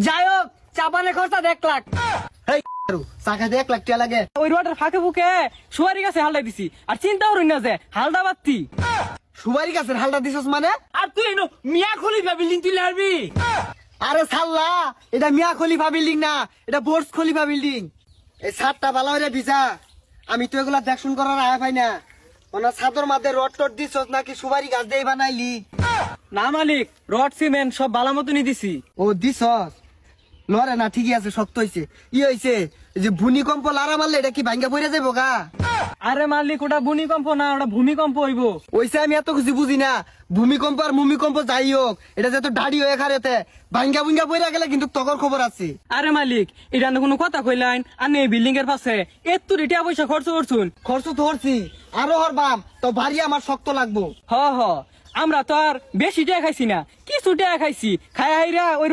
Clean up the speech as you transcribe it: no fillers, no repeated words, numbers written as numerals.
যাই হোক চাপানে খরচা 1 লাখ। এই চাকাতে 1 লাখ টাকা লাগে। ওই রোডের ফাঁকে ফুকে সুয়ারি গাছে হালটা দিছি, আর চিন্তা করুন না যে হালদা বাত্তি সুবারি গাছের হালটা দিছস মানে? আর তুই এনো মিয়া খলিফা বিল্ডিং তুলে আসবি। আরে সাল্লা, এটা মিয়া খলিফা বিল্ডিং না, এটা বোর্জ খলিফা বিল্ডিং। এই ছাদটা ভালো হইলে ভিজা, আমি তো এগুলা দেখশুন করার আয়া পাই না। ওনা ছাদর মাঝে রড টড দিছস নাকি সুবারি গাছ দিয়ে বানাইলি? না মালিক, রড সিমেন্ট সব বালা মতনই দিছি। ও দিছস, লরে না ঠিকই আছে, শক্ত হইছে। ই হইছে যে ভূমিকম্প লারা মারলে এটা কি ভাঙ্গা পড়ে যাবো গা? আরে মালিক, ওটা ভূমিকম্প না, ওটা ভূমিকম্প হইব। ওইসে আমি এত কিছু বুঝি না। ভূমিকম্প আর ভূমিকম্প যাই হোক, এটা যেহেতু দাড়ি হয়ে খারেতে ভাঙ্গা ভুঙ্গা পড়ে গেলে কিন্তু তখন খবর আছে। আরে মালিক, এটা কোনো কথা কইলাইন আর নেই বিল্ডিং এর পাশে এত রিটিয়া পয়সা খরচ করছুন। খরচ তো হরছি, আরো হরবাম, তো ভারী আমার শক্ত লাগবো। হ হ, আমরা তো আর বেশি টাকা খাইছি না, কিছু টাকা খাইছি, খাই হাইরা ওই